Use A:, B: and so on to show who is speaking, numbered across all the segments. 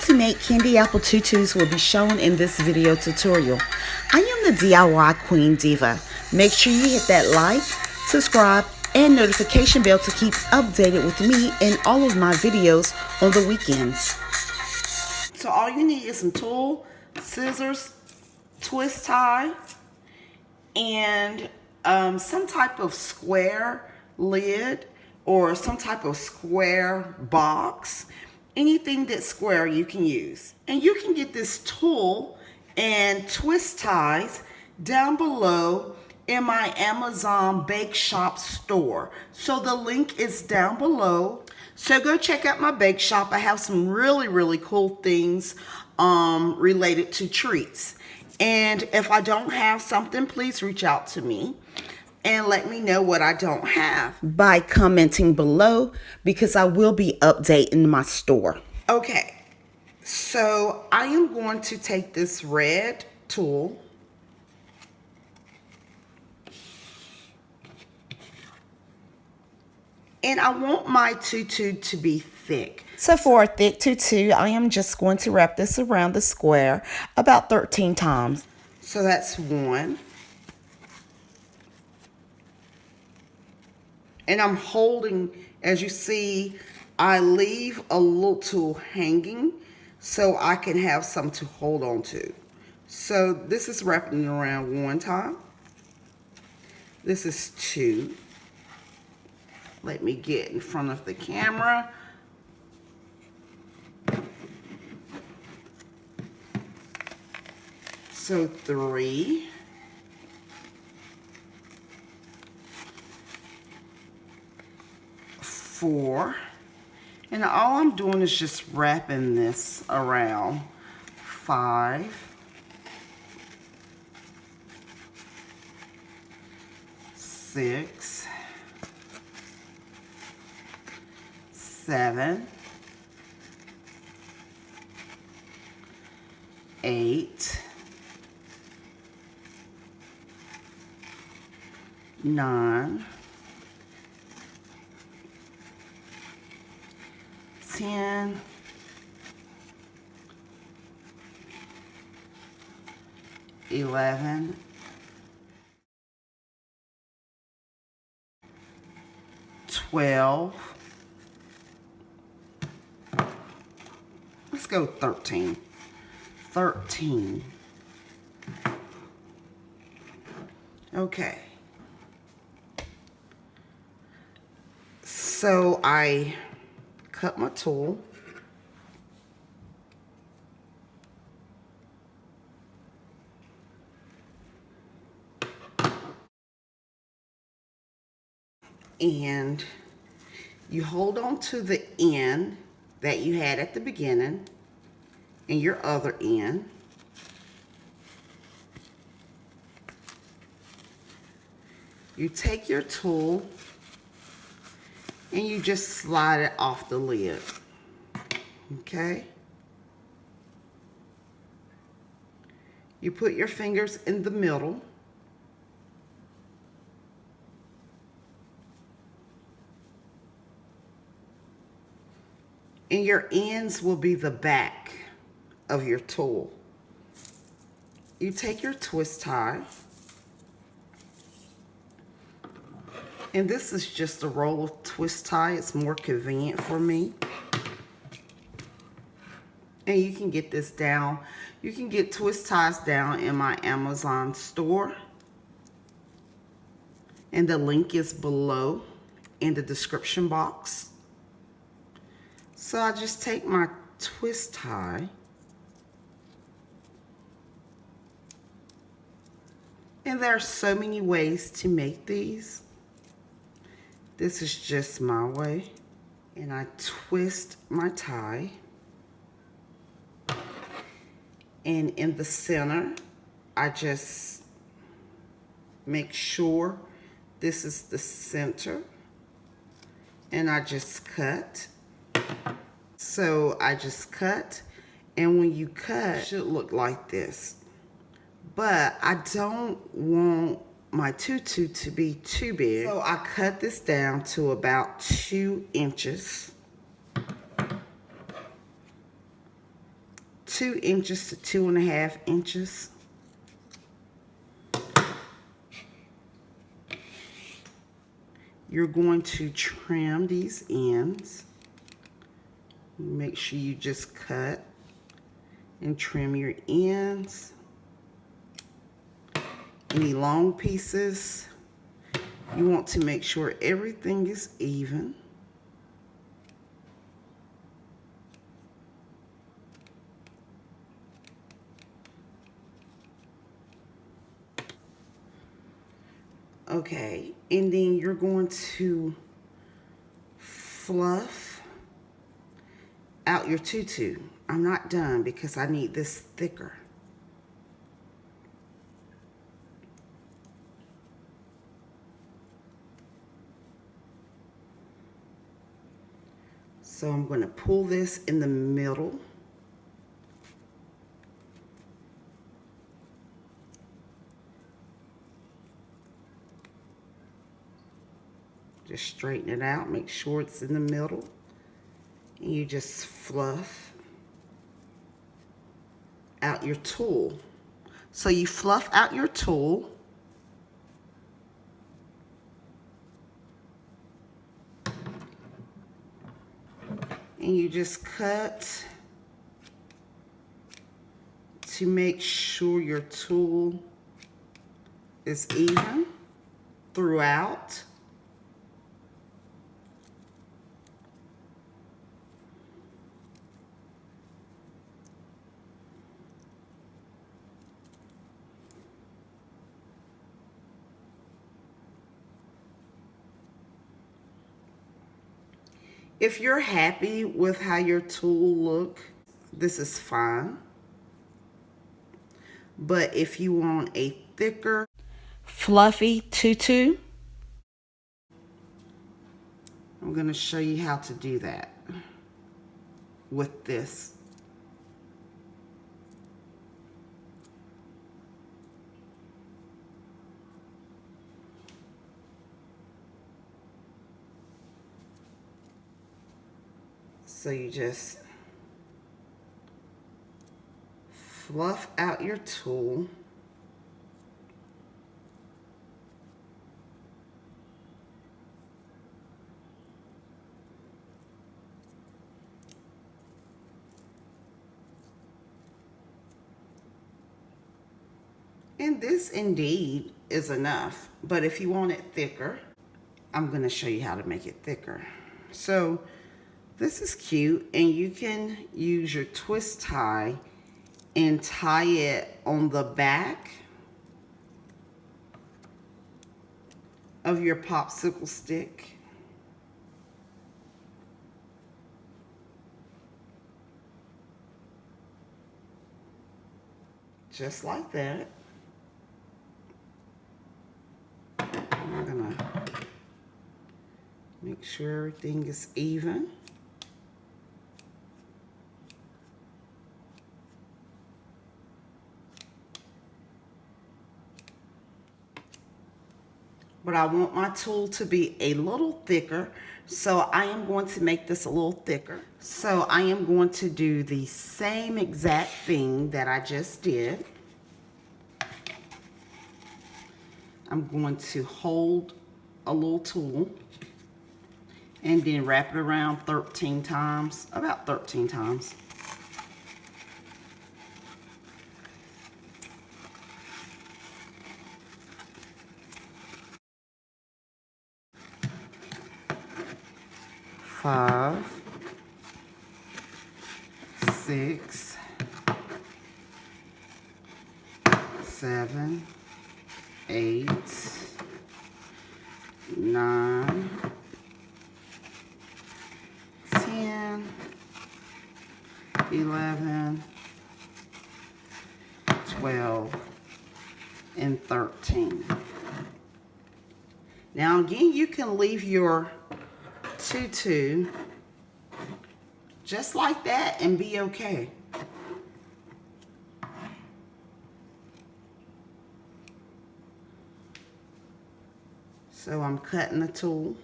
A: to make candy apple tutus will be shown in this video tutorial. I am the DIY Queen Diva. Make sure you hit that like, subscribe, and notification bell to keep updated with me and all of my videos on the weekends. So all you need is some tulle, scissors, twist tie, and some type of square lid or some type of square box. Anything that's square you can use. And you can get this tulle and twist ties down below in my Amazon Bake Shop store. So the link is down below. So go check out my bake shop. I have some really cool things related to treats. And if I don't have something, please reach out to me and let me know what I don't have by commenting below, because I will be updating my store. Okay, so I am going to take this red tulle and I want my tutu to be thick. So for a thick tutu, I am just going to wrap this around the square about 13 times. So that's one. And I'm holding, as you see, I leave a little tulle hanging so I can have something to hold on to. So this is wrapping it around one time. This is two. Let me get in front of the camera. So three. Four. And all I'm doing is just wrapping this around. 5. 6. 7. 8. 9. 10. 11. 12. Let's go 13. 13. Okay. So I cut my tulle. And you hold on to the end that you had at the beginning and your other end. You take your tulle and you just slide it off the lid. Okay? You put your fingers in the middle. And your ends will be the back of your tulle. You take your twist tie. And this is just a roll of twist tie. It's more convenient for me. And you can get this down. You can get twist ties down in my Amazon store. And the link is below in the description box. So I just take my twist tie and there are so many ways to make these. This is just my way. And I twist my tie. And in the center, I just make sure this is the center. And I just cut. So I just cut, and when you cut, it should look like this. But I don't want my tutu to be too big, so I cut this down to about 2 inches. 2 inches to 2.5 inches. You're going to trim these ends. Make sure you just cut and trim your ends. Any long pieces, you want to make sure everything is even. Okay, and then you're going to fluff out your tutu. I'm not done because I need this thicker. So I'm going to pull this in the middle. Just straighten it out, make sure it's in the middle. And you just fluff out your tulle. So you fluff out your tulle. And you just cut to make sure your tulle is even throughout. If you're happy with how your tulle look, this is fine. But if you want a thicker, fluffy tutu, I'm going to show you how to do that with this. So you just fluff out your tulle. And this indeed is enough, but if you want it thicker, I'm going to show you how to make it thicker. So this is cute, and you can use your twist tie and tie it on the back of your popsicle stick. Just like that. I'm gonna make sure everything is even. But I want my tulle to be a little thicker, so I am going to make this a little thicker. So I am going to do the same exact thing that I just did. I'm going to hold a little tulle and then wrap it around 13 times, about 13 times. Five, 6, 7, 8, 9, 10, 11, 12, and 13. Now again, you can leave your tutu just like that and be okay. So I'm cutting the tulle.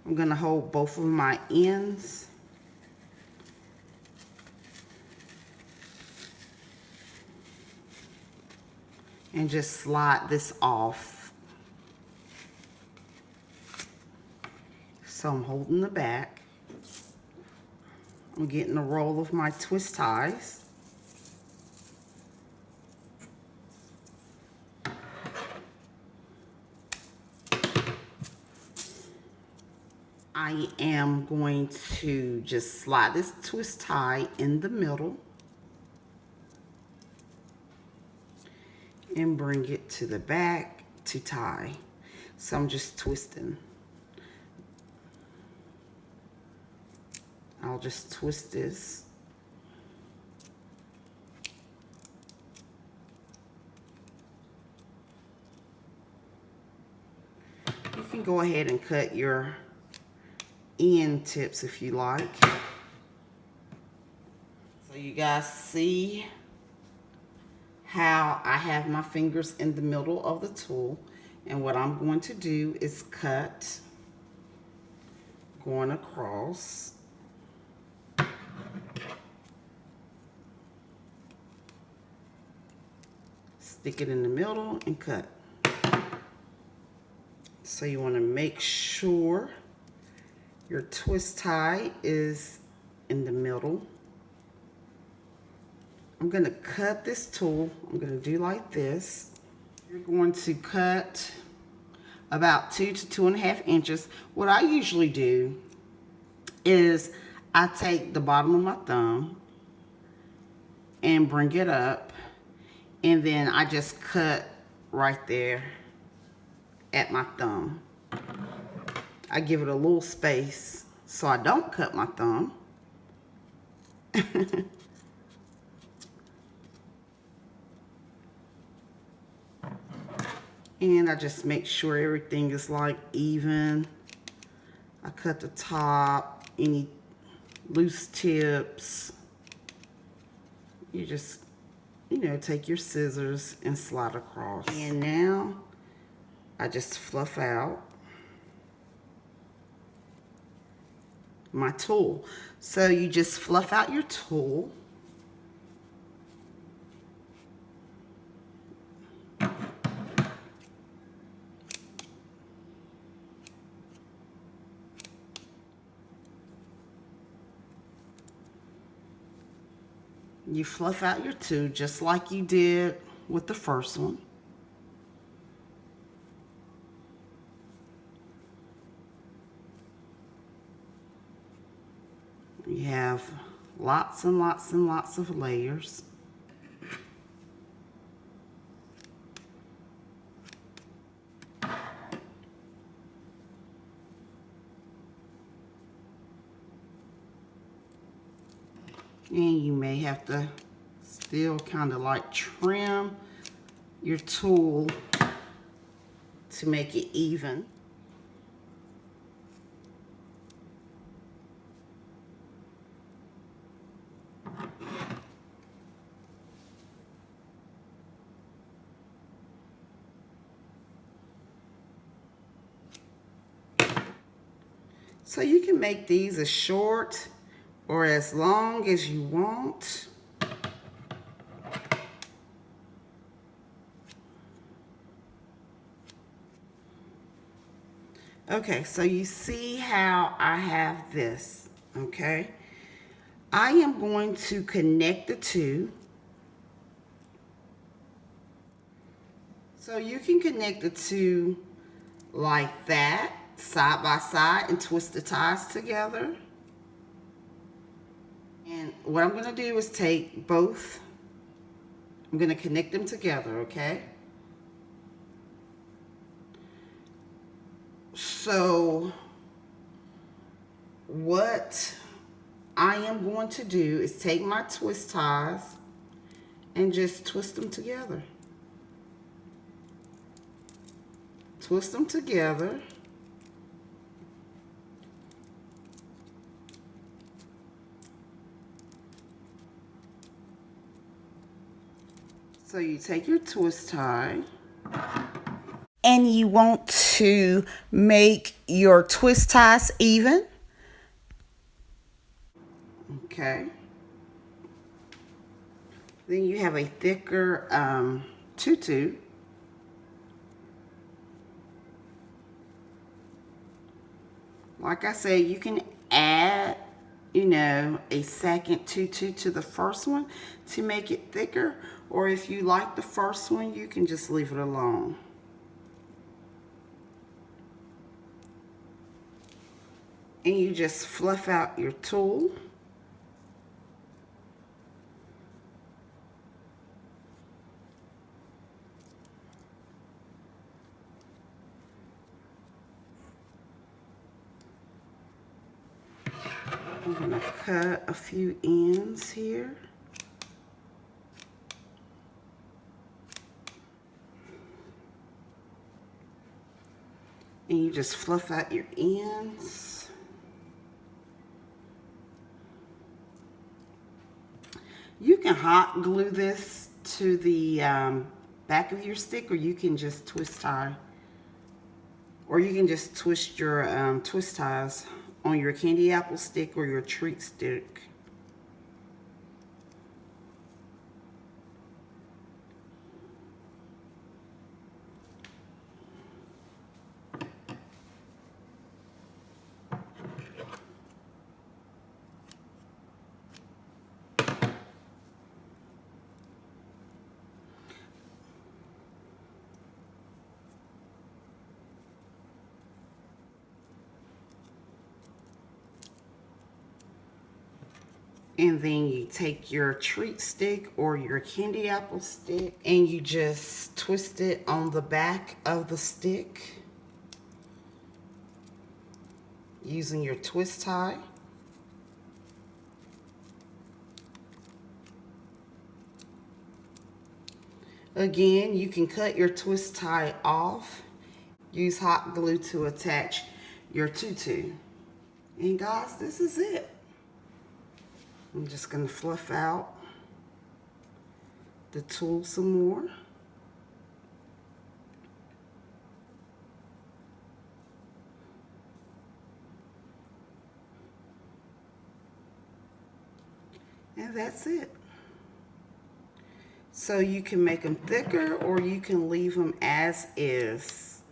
A: I'm I'm going to hold both of my ends. And just slide this off. So I'm holding the back. I'm getting a roll of my twist ties. I am going to just slide this twist tie in the middle and bring it to the back to tie. So I'm just twisting. I'll just twist this. You can go ahead and cut your end tips if you like. So you guys see how I have my fingers in the middle of the tool, and what I'm going to do is cut going across. Stick it in the middle and cut. So you want to make sure your twist tie is in the middle. I'm going to cut this tool. I'm going to do like this. You're going to cut about 2 to 2.5 inches. What I usually do is I take the bottom of my thumb and bring it up, and then I just cut right there at my thumb. I give it a little space so I don't cut my thumb. And I just make sure everything is like even. I cut the top, any loose tips. You just, you know, take your scissors and slide across. And now I just fluff out my tool. So you just fluff out your tool. You fluff out your tool just like you did with the first one. You have lots and lots and lots of layers. And you may have to still kind of like trim your tool to make it even. So you can make these as short or as long as you want. Okay, so you see how I have this, okay? I am going to connect the two. So you can connect the two like that, side by side, and twist the ties together. And what I'm going to do is take both, I'm going to connect them together, okay? So what I am going to do is take my twist ties and just twist them together. Twist them together. So you take your twist tie and you want to make your twist ties even. Okay. Then you have a thicker tutu. Like I said, you can add, you know, a second tutu to the first one to make it thicker. Or if you like the first one, you can just leave it alone. And you just fluff out your tulle. I'm going to cut a few ends here. And you just fluff out your ends. You can hot glue this to the back of your stick, or you can just twist tie. Or you can just twist your twist ties on your candy apple stick or your treat stick. And then you take your treat stick or your candy apple stick and you just twist it on the back of the stick using your twist tie. Again, you can cut your twist tie off. Use hot glue to attach your tutu. And guys, this is it. I'm just going to fluff out the tulle some more. And that's it. So you can make them thicker or you can leave them as is.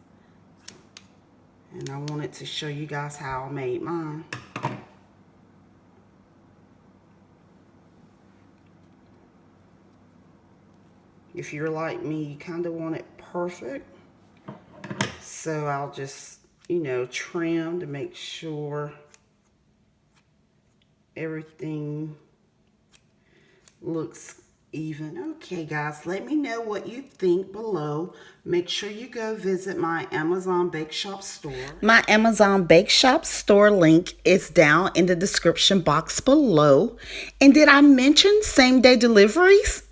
A: And I wanted to show you guys how I made mine. If you're like me, you kind of want it perfect. So I'll just, you know, trim to make sure everything looks even. Okay, guys, let me know what you think below. Make sure you go visit my Amazon Bake Shop store. My Amazon Bake Shop store link is down in the description box below. And did I mention same-day deliveries?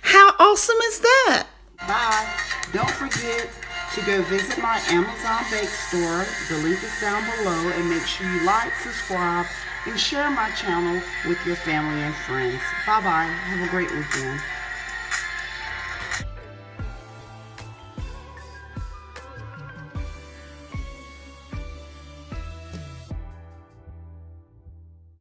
A: How awesome is that? Bye. Don't forget to go visit my Amazon Bake store. The link is down below. And make sure you like, subscribe, and share my channel with your family and friends. Bye-bye. Have a great weekend.